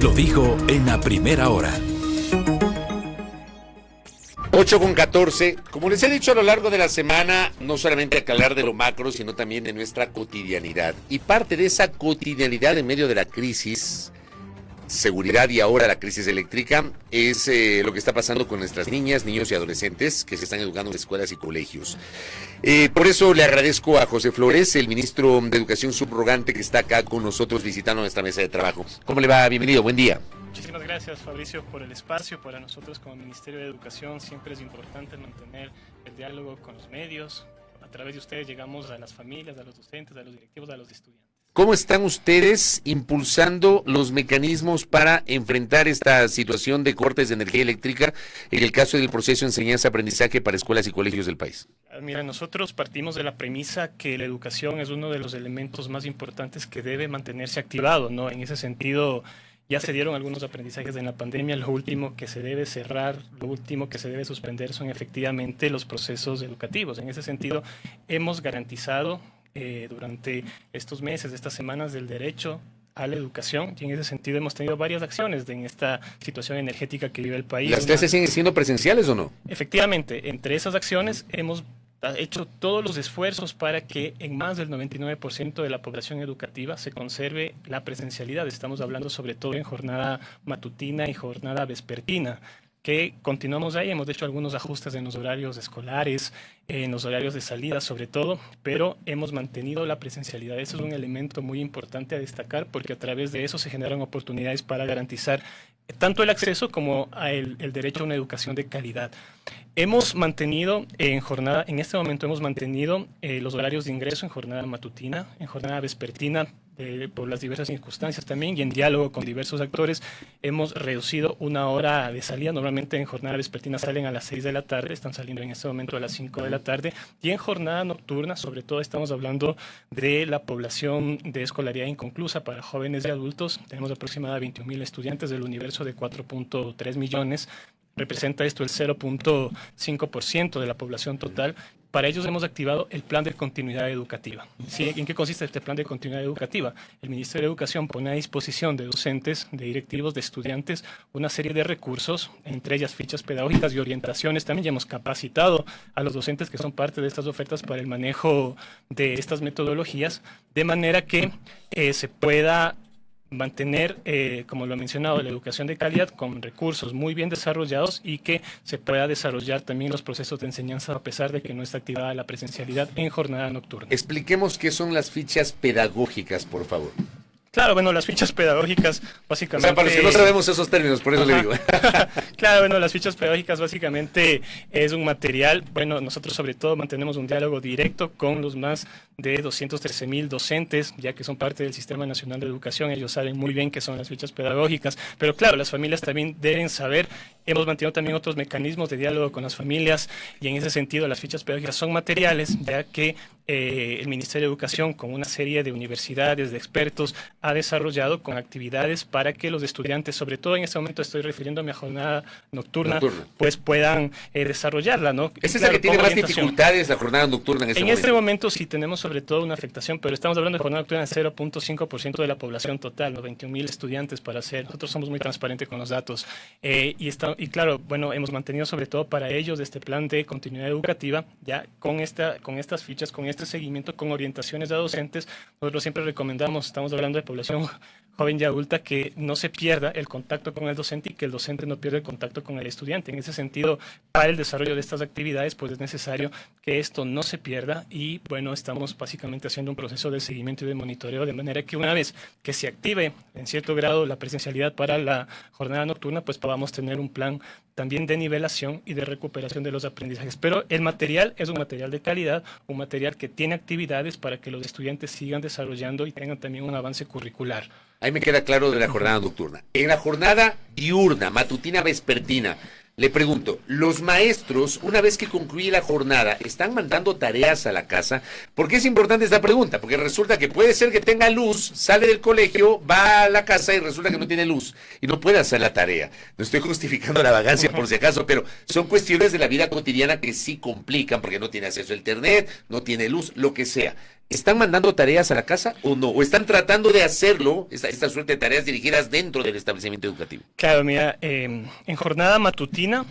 lo dijo en la primera hora. 8:14. Como les he dicho a lo largo de la semana, no solamente hay que hablar de lo macro, sino también de nuestra cotidianidad. Y parte de esa cotidianidad en medio de la crisis, seguridad y ahora la crisis eléctrica, es lo que está pasando con nuestras niñas, niños y adolescentes que se están educando en escuelas y colegios. Por eso le agradezco a José Flores, el ministro de Educación subrogante, que está acá con nosotros visitando nuestra mesa de trabajo. ¿Cómo le va? Bienvenido, buen día. Muchísimas gracias, Fabricio, por el espacio. Para nosotros como Ministerio de Educación siempre es importante mantener el diálogo con los medios. A través de ustedes llegamos a las familias, a los docentes, a los directivos, a los estudiantes. ¿Cómo están ustedes impulsando los mecanismos para enfrentar esta situación de cortes de energía eléctrica en el caso del proceso de enseñanza-aprendizaje para escuelas y colegios del país? Mira, nosotros partimos de la premisa que la educación es uno de los elementos más importantes que debe mantenerse activado, ¿no? En ese sentido, ya se dieron algunos aprendizajes en la pandemia. Lo último que se debe cerrar, lo último que se debe suspender son efectivamente los procesos educativos. En ese sentido, hemos garantizado durante estos meses, estas semanas, del derecho a la educación, y en ese sentido hemos tenido varias acciones en esta situación energética que vive el país. ¿Las clases siguen siendo presenciales o no? Efectivamente, entre esas acciones hemos hecho todos los esfuerzos para que en más del 99% de la población educativa se conserve la presencialidad. Estamos hablando sobre todo en jornada matutina y jornada vespertina, que continuamos ahí. Hemos hecho algunos ajustes en los horarios escolares, en los horarios de salida sobre todo, pero hemos mantenido la presencialidad. Eso es un elemento muy importante a destacar, porque a través de eso se generan oportunidades para garantizar tanto el acceso como el derecho a una educación de calidad. Hemos mantenido en este momento hemos mantenido los horarios de ingreso en jornada matutina, en jornada vespertina, por las diversas circunstancias también, y en diálogo con diversos actores hemos reducido una hora de salida. Normalmente en jornada vespertina salen a las 6 de la tarde, están saliendo en este momento a las 5 de la tarde, y en jornada nocturna, sobre todo estamos hablando de la población de escolaridad inconclusa para jóvenes y adultos. Tenemos aproximadamente 21,000 estudiantes del universo de 4.3 millones. Representa esto el 0.5% de la población total. Para ellos hemos activado el plan de continuidad educativa. ¿Sí? ¿En qué consiste este plan de continuidad educativa? El Ministerio de Educación pone a disposición de docentes, de directivos, de estudiantes, una serie de recursos, entre ellas fichas pedagógicas y orientaciones. También ya hemos capacitado a los docentes que son parte de estas ofertas para el manejo de estas metodologías, de manera que se pueda mantener, como lo he mencionado, la educación de calidad con recursos muy bien desarrollados, y que se pueda desarrollar también los procesos de enseñanza a pesar de que no está activada la presencialidad en jornada nocturna. Expliquemos qué son las fichas pedagógicas, por favor. Claro, bueno, las fichas pedagógicas básicamente... O sea, para los que no sabemos esos términos, por eso le digo. Claro, bueno, las fichas pedagógicas básicamente es un material. Bueno, nosotros sobre todo mantenemos un diálogo directo con los más de 213,000 docentes, ya que son parte del Sistema Nacional de Educación. Ellos saben muy bien qué son las fichas pedagógicas, pero claro, las familias también deben saber. Hemos mantenido también otros mecanismos de diálogo con las familias, y en ese sentido las fichas pedagógicas son materiales, ya que el Ministerio de Educación, con una serie de universidades, de expertos, ha desarrollado con actividades para que los estudiantes, sobre todo en este momento estoy refiriéndome a jornada nocturna, pues puedan desarrollarla, ¿no? ¿Es esa que tiene más dificultades, la jornada nocturna en este momento? En este momento sí tenemos sobre todo una afectación, pero estamos hablando de jornada nocturna de 0.5% de la población total, los 21,000 estudiantes para hacer. Nosotros somos muy transparentes con los datos. Y claro, bueno, hemos mantenido sobre todo para ellos este plan de continuidad educativa, ya con estas fichas, con este seguimiento, con orientaciones a docentes. Nosotros siempre recomendamos, estamos hablando de población joven y adulta, que no se pierda el contacto con el docente y que el docente no pierda el contacto con el estudiante. En ese sentido, para el desarrollo de estas actividades, pues es necesario que esto no se pierda, y bueno, estamos básicamente haciendo un proceso de seguimiento y de monitoreo, de manera que una vez que se active en cierto grado la presencialidad para la jornada nocturna, pues podamos tener un plan también de nivelación y de recuperación de los aprendizajes. Pero el material es un material de calidad, un material que tiene actividades para que los estudiantes sigan desarrollando y tengan también un avance curricular. Ahí me queda claro de la jornada nocturna. En la jornada diurna, matutina, vespertina, Le pregunto, ¿los maestros, una vez que concluye la jornada, están mandando tareas a la casa? ¿Por qué es importante esta pregunta? Porque resulta que puede ser que tenga luz, sale del colegio, va a la casa y resulta que no tiene luz y no puede hacer la tarea. No estoy justificando la vagancia por si acaso, pero son cuestiones de la vida cotidiana que sí complican porque no tiene acceso a internet, no tiene luz, lo que sea. ¿Están mandando tareas a la casa o no? ¿O están tratando de hacerlo, esta suerte de tareas dirigidas dentro del establecimiento educativo? Claro, mira, en jornada matutina,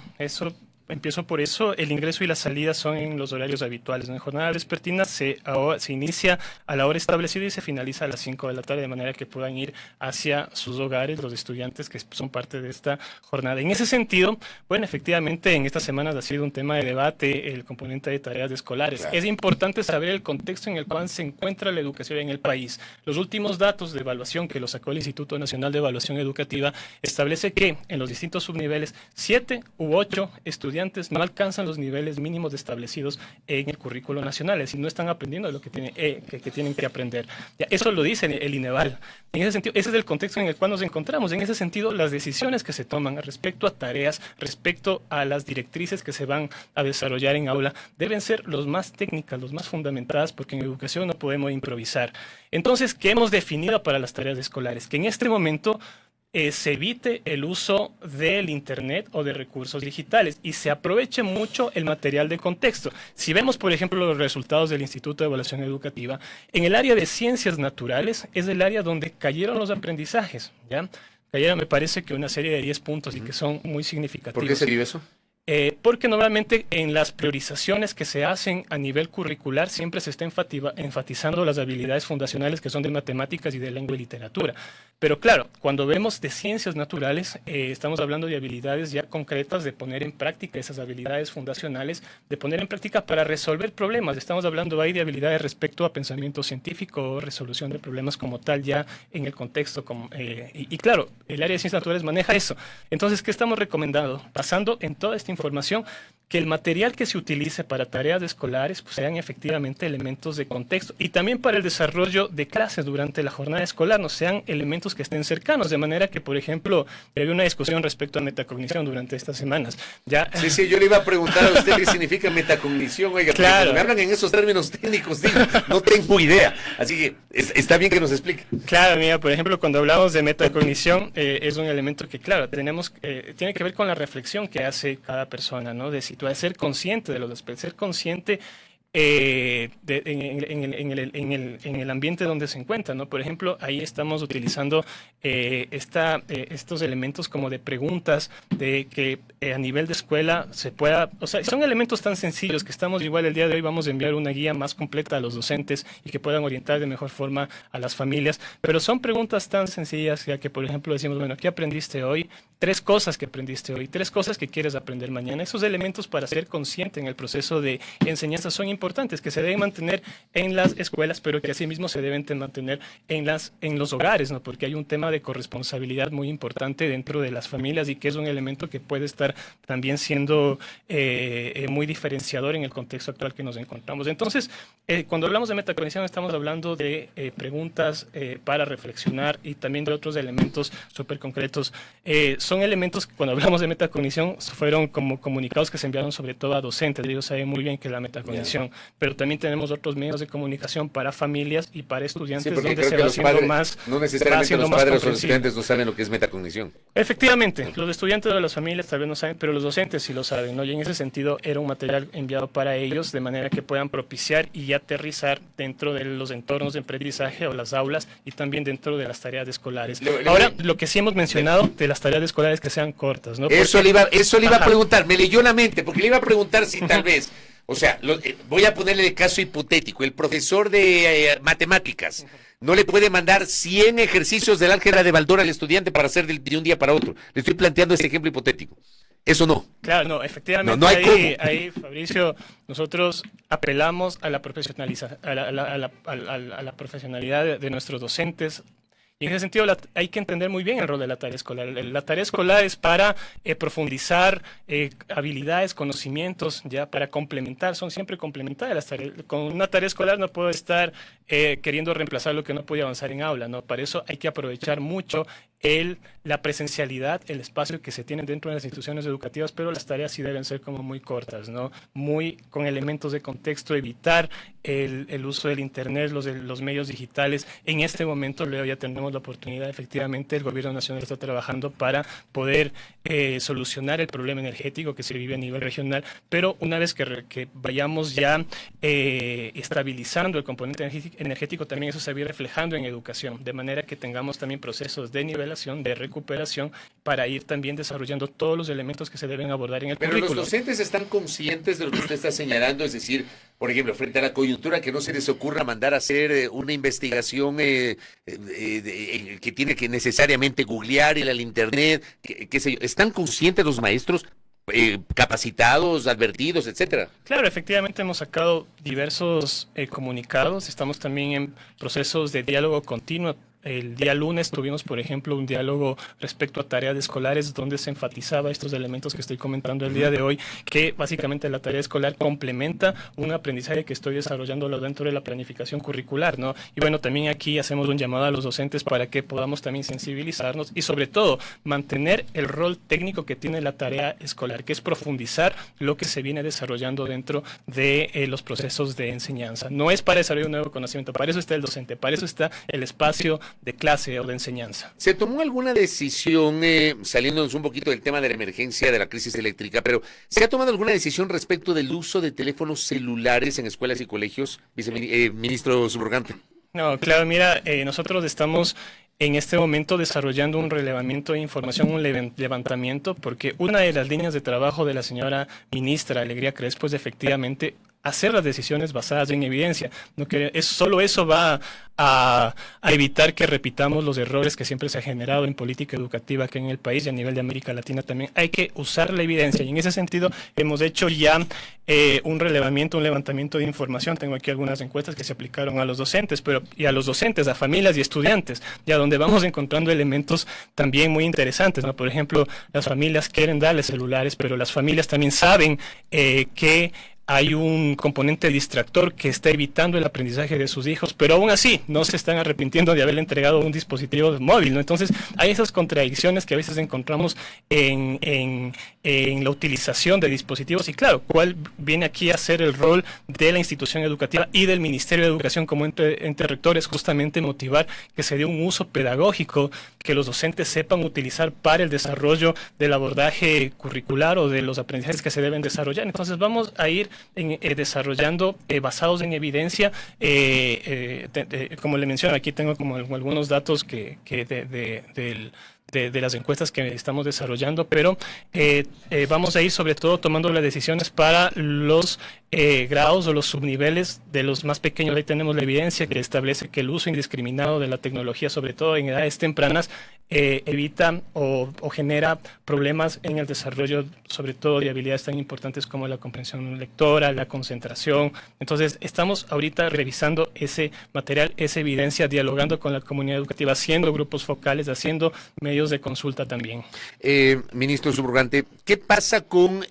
empiezo por eso, el ingreso y la salida son en los horarios habituales, ¿no? En jornada vespertina se inicia a la hora establecida y se finaliza a las 5 de la tarde, de manera que puedan ir hacia sus hogares los estudiantes que son parte de esta jornada. En ese sentido, bueno, efectivamente en estas semanas ha sido un tema de debate el componente de tareas escolares. Claro. Es importante saber el contexto en el cual se encuentra la educación en el país. Los últimos datos de evaluación que lo sacó el Instituto Nacional de Evaluación Educativa establece que en los distintos subniveles 7 u 8 estudiantes no alcanzan los niveles mínimos establecidos en el currículo nacional, es decir, no están aprendiendo lo que tienen que aprender. Ya, eso lo dice el INEVAL. En ese sentido, ese es el contexto en el cual nos encontramos. En ese sentido, las decisiones que se toman respecto a tareas, respecto a las directrices que se van a desarrollar en aula, deben ser los más técnicas, los más fundamentadas, porque en educación no podemos improvisar. Entonces, ¿qué hemos definido para las tareas escolares? Que en este momento se evite el uso del Internet o de recursos digitales y se aproveche mucho el material de contexto. Si vemos, por ejemplo, los resultados del Instituto de Evaluación Educativa, en el área de ciencias naturales es el área donde cayeron los aprendizajes, ¿ya? Cayeron, me parece que una serie de 10 puntos y que son muy significativos. ¿Por qué se dio eso? Porque normalmente en las priorizaciones que se hacen a nivel curricular siempre se está enfatizando las habilidades fundacionales que son de matemáticas y de lengua y literatura. Pero claro, cuando vemos de ciencias naturales, estamos hablando de habilidades ya concretas, de poner en práctica esas habilidades fundacionales, de poner en práctica para resolver problemas. Estamos hablando ahí de habilidades respecto a pensamiento científico o resolución de problemas como tal ya en el contexto. Y claro, el área de ciencias naturales maneja eso. Entonces, ¿qué estamos recomendando? Basando en toda esta información, que el material que se utilice para tareas escolares pues, sean efectivamente elementos de contexto y también para el desarrollo de clases durante la jornada escolar, no sean elementos que estén cercanos, de manera que, por ejemplo, había una discusión respecto a metacognición durante estas semanas. ¿Ya? Sí, yo le iba a preguntar a usted qué significa metacognición, oiga, claro. Me hablan en esos términos técnicos, digo, no tengo idea, así que está bien que nos explique. Claro, mira, por ejemplo, cuando hablamos de metacognición, es un elemento que, claro, tiene que ver con la reflexión que hace cada persona, ¿no? De ser consciente de los aspectos, ser consciente en el ambiente donde se encuentra, ¿no? Por ejemplo, ahí estamos utilizando estos elementos como de preguntas, de que a nivel de escuela se pueda, o sea, son elementos tan sencillos que estamos igual el día de hoy vamos a enviar una guía más completa a los docentes y que puedan orientar de mejor forma a las familias, pero son preguntas tan sencillas ya que, por ejemplo, decimos, bueno, ¿qué aprendiste hoy? 3 cosas que aprendiste hoy, 3 cosas que quieres aprender mañana. Esos elementos para ser consciente en el proceso de enseñanza son importantes, que se deben mantener en las escuelas, pero que asimismo se deben mantener en los hogares, ¿no? Porque hay un tema de corresponsabilidad muy importante dentro de las familias y que es un elemento que puede estar también siendo muy diferenciador en el contexto actual que nos encontramos. Entonces, cuando hablamos de metacognición estamos hablando de preguntas para reflexionar y también de otros elementos súper concretos. Son elementos que cuando hablamos de metacognición fueron como comunicados que se enviaron sobre todo a docentes. Ellos saben muy bien que la metacognición, pero también tenemos otros medios de comunicación para familias y para estudiantes donde se va haciendo más. No necesariamente los padres o los estudiantes no saben lo que es metacognición. Efectivamente, los estudiantes de las familias tal vez no saben, pero los docentes sí lo saben, ¿no? Y en ese sentido era un material enviado para ellos de manera que puedan propiciar y aterrizar dentro de los entornos de aprendizaje o las aulas y también dentro de las tareas escolares. Ahora, lo que sí hemos mencionado de las tareas escolares que sean cortas, ¿no? Porque, eso le iba a preguntar, me leyó la mente, porque le iba a preguntar si tal vez, o sea, voy a ponerle el caso hipotético, el profesor de matemáticas no le puede mandar 100 ejercicios del álgebra de Baldor al estudiante para hacer de un día para otro. Le estoy planteando este ejemplo hipotético. Eso no. Claro, no, efectivamente. No hay ahí, Fabricio, nosotros apelamos a la profesionalidad de nuestros docentes. Y en ese sentido hay que entender muy bien el rol de la tarea escolar. La tarea escolar es para profundizar habilidades, conocimientos, ya para complementar, son siempre complementarias las tareas. Con una tarea escolar no puedo estar queriendo reemplazar lo que no podía avanzar en aula, ¿no? Para eso hay que aprovechar mucho la presencialidad, el espacio que se tiene dentro de las instituciones educativas, pero las tareas sí deben ser como muy cortas, ¿no? Muy con elementos de contexto, evitar el uso del Internet, los medios digitales. En este momento, luego ya tenemos la oportunidad, efectivamente, el Gobierno Nacional está trabajando para poder solucionar el problema energético que se vive a nivel regional, pero una vez que vayamos ya estabilizando el componente energético, también eso se va a ir reflejando en educación, de manera que tengamos también procesos de nivelación, de recuperación, para ir también desarrollando todos los elementos que se deben abordar en el currículo. Pero los docentes están conscientes de lo que usted está señalando, es decir, por ejemplo, frente a la coyuntura, que no se les ocurra mandar a hacer una investigación que tiene que necesariamente googlear, ir al internet, qué sé yo. ¿Están conscientes los maestros? Capacitados, advertidos, etcétera. Claro, efectivamente hemos sacado diversos comunicados, estamos también en procesos de diálogo continuo. El día lunes tuvimos, por ejemplo, un diálogo respecto a tareas escolares donde se enfatizaba estos elementos que estoy comentando el día de hoy, que básicamente la tarea escolar complementa un aprendizaje que estoy desarrollándolo dentro de la planificación curricular, ¿no? Y bueno, también aquí hacemos un llamado a los docentes para que podamos también sensibilizarnos y sobre todo mantener el rol técnico que tiene la tarea escolar, que es profundizar lo que se viene desarrollando dentro de los procesos de enseñanza. No es para desarrollar un nuevo conocimiento, para eso está el docente, para eso está el espacio de clase o de enseñanza. ¿Se tomó alguna decisión, saliéndonos un poquito del tema de la emergencia de la crisis eléctrica, pero se ha tomado alguna decisión respecto del uso de teléfonos celulares en escuelas y colegios, ministro subrogante? No, claro, mira, nosotros estamos en este momento desarrollando un relevamiento de información, un levantamiento, porque una de las líneas de trabajo de la señora ministra Alegría Crespo es efectivamente hacer las decisiones basadas en evidencia. No que solo eso va a evitar que repitamos los errores que siempre se ha generado en política educativa aquí en el país y a nivel de América Latina también. Hay que usar la evidencia y en ese sentido hemos hecho ya un levantamiento de información. Tengo aquí algunas encuestas que se aplicaron a los docentes, y a los docentes, a familias y estudiantes, ya donde vamos encontrando elementos también muy interesantes, ¿no? Por ejemplo, las familias quieren darles celulares, pero las familias también saben que hay un componente distractor que está evitando el aprendizaje de sus hijos, pero aún así no se están arrepintiendo de haberle entregado un dispositivo móvil, ¿no? Entonces hay esas contradicciones que a veces encontramos en la utilización de dispositivos y claro, ¿cuál viene aquí a ser el rol de la institución educativa y del Ministerio de Educación como ente rector? Es justamente motivar que se dé un uso pedagógico, que los docentes sepan utilizar para el desarrollo del abordaje curricular o de los aprendizajes que se deben desarrollar. Entonces vamos a ir desarrollando basados en evidencia, como le menciono, aquí tengo como algunos datos de las encuestas que estamos desarrollando, pero vamos a ir sobre todo tomando las decisiones para los grados o los subniveles de los más pequeños. Ahí tenemos la evidencia que establece que el uso indiscriminado de la tecnología, sobre todo en edades tempranas, evita o genera problemas en el desarrollo, sobre todo de habilidades tan importantes como la comprensión lectora, la concentración. Entonces, estamos ahorita revisando ese material, esa evidencia, dialogando con la comunidad educativa, haciendo grupos focales, haciendo medios de consulta también. Ministro subrogante, ¿qué pasa con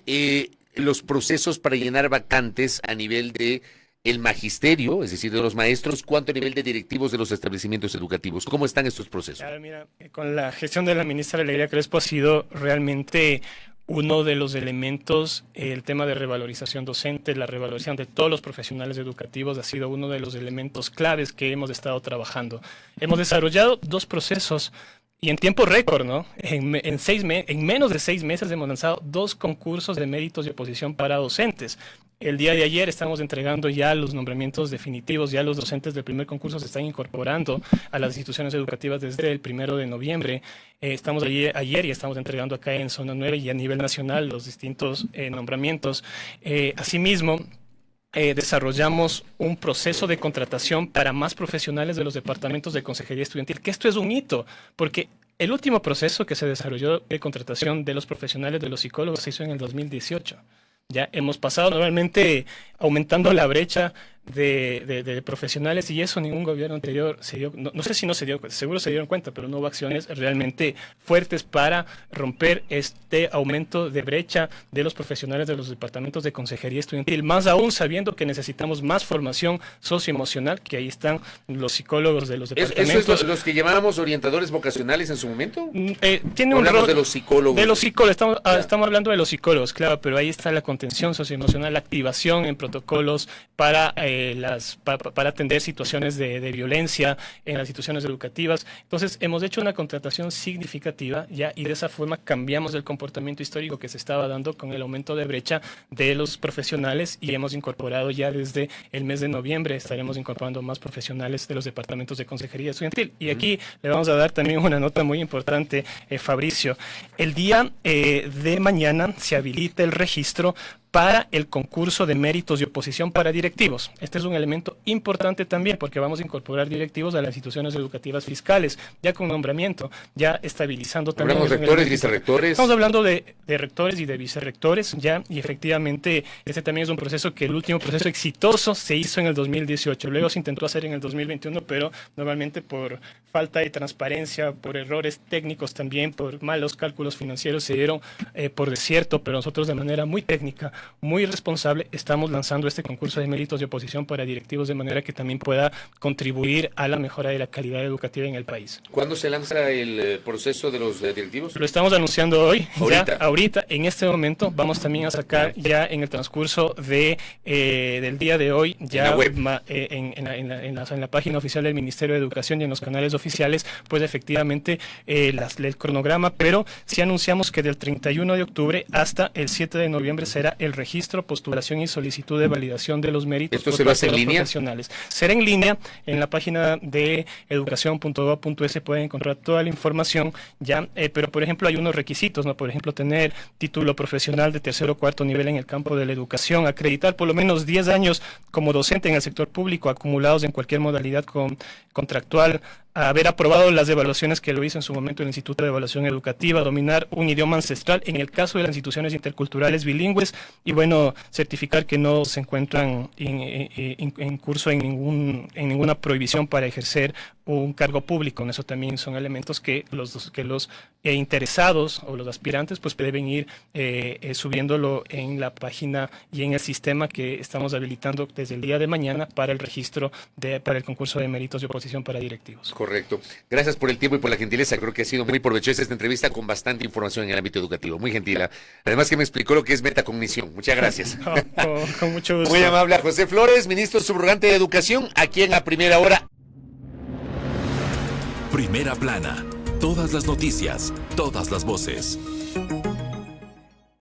los procesos para llenar vacantes a nivel de el magisterio, es decir, de los maestros, cuanto a nivel de directivos de los establecimientos educativos? ¿Cómo están estos procesos? Claro, mira, con la gestión de la ministra Alegría Crespo ha sido realmente uno de los elementos, el tema de revalorización docente, la revalorización de todos los profesionales educativos ha sido uno de los elementos claves que hemos estado trabajando. Hemos desarrollado 2 procesos y en tiempo récord, ¿no? En menos de 6 meses hemos lanzado 2 concursos de méritos y oposición para docentes. El día de ayer estamos entregando ya los nombramientos definitivos, ya los docentes del primer concurso se están incorporando a las instituciones educativas desde el 1 de noviembre. Estamos ayer y estamos entregando acá en Zona 9 y a nivel nacional los distintos nombramientos. Asimismo, desarrollamos un proceso de contratación para más profesionales de los departamentos de consejería estudiantil, que esto es un hito, porque el último proceso que se desarrolló de contratación de los profesionales de los psicólogos se hizo en el 2018. Ya hemos pasado normalmente aumentando la brecha de profesionales, y eso ningún gobierno anterior se dio, no sé si no se dio cuenta, seguro se dieron cuenta, pero no hubo acciones realmente fuertes para romper este aumento de brecha de los profesionales de los departamentos de consejería estudiantil, más aún sabiendo que necesitamos más formación socioemocional, que ahí están los psicólogos de los departamentos. ¿Eso es los que llamábamos orientadores vocacionales en su momento? Tiene un rol de los psicólogos. De los psicólogos, estamos hablando de los psicólogos, claro, pero ahí está la contención socioemocional, la activación en protocolos para atender situaciones de violencia en las instituciones educativas. Entonces, hemos hecho una contratación significativa ya, y de esa forma cambiamos el comportamiento histórico que se estaba dando con el aumento de brecha de los profesionales, y hemos incorporado ya desde el mes de noviembre, estaremos incorporando más profesionales de los departamentos de consejería estudiantil. Y aquí le vamos a dar también una nota muy importante, Fabricio. El día de mañana se habilita el registro para el concurso de méritos de oposición para directivos. Este es un elemento importante también, porque vamos a incorporar directivos a las instituciones educativas fiscales, ya con nombramiento, ya estabilizando también. Hablamos rectores, vicerrectores. Estamos hablando de rectores y de vicerrectores, ya, y efectivamente este también es un proceso que el último proceso exitoso se hizo en el 2018, luego se intentó hacer en el 2021, pero normalmente por falta de transparencia, por errores técnicos también, por malos cálculos financieros se dieron por desierto, pero nosotros de manera muy técnica, muy responsable, estamos lanzando este concurso de méritos de oposición para directivos de manera que también pueda contribuir a la mejora de la calidad educativa en el país. ¿Cuándo se lanza el proceso de los directivos? Lo estamos anunciando hoy, ahorita. Ya, ahorita, en este momento. Vamos también a sacar ya en el transcurso del día de hoy, ya en la página oficial del Ministerio de Educación y en los canales oficiales, pues efectivamente el cronograma, pero sí anunciamos que del 31 de octubre hasta el 7 de noviembre será el registro, postulación y solicitud de validación de los méritos. ¿Esto se va a hacer en línea? Profesionales. Será en línea, en la página de educación.gov.es pueden encontrar toda la información ya, pero por ejemplo hay unos requisitos, ¿no? Por ejemplo, tener título profesional de tercer o cuarto nivel en el campo de la educación, acreditar por lo menos 10 años como docente en el sector público acumulados en cualquier modalidad contractual, haber aprobado las evaluaciones que lo hizo en su momento el Instituto de Evaluación Educativa, dominar un idioma ancestral en el caso de las instituciones interculturales bilingües, y bueno, certificar que no se encuentran en curso en ninguna prohibición para ejercer un cargo público. Eso también son elementos que los interesados o los aspirantes pues deben ir subiéndolo en la página y en el sistema que estamos habilitando desde el día de mañana para el registro para el concurso de méritos de oposición para directivos. Correcto. Gracias por el tiempo y por la gentileza. Creo que ha sido muy provechosa esta entrevista con bastante información en el ámbito educativo. Muy gentil. Además que me explicó lo que es metacognición. Muchas gracias. Con mucho gusto. Muy amable a José Flores, ministro subrogante de Educación, aquí en A Primera Hora. Primera Plana. Todas las noticias, todas las voces.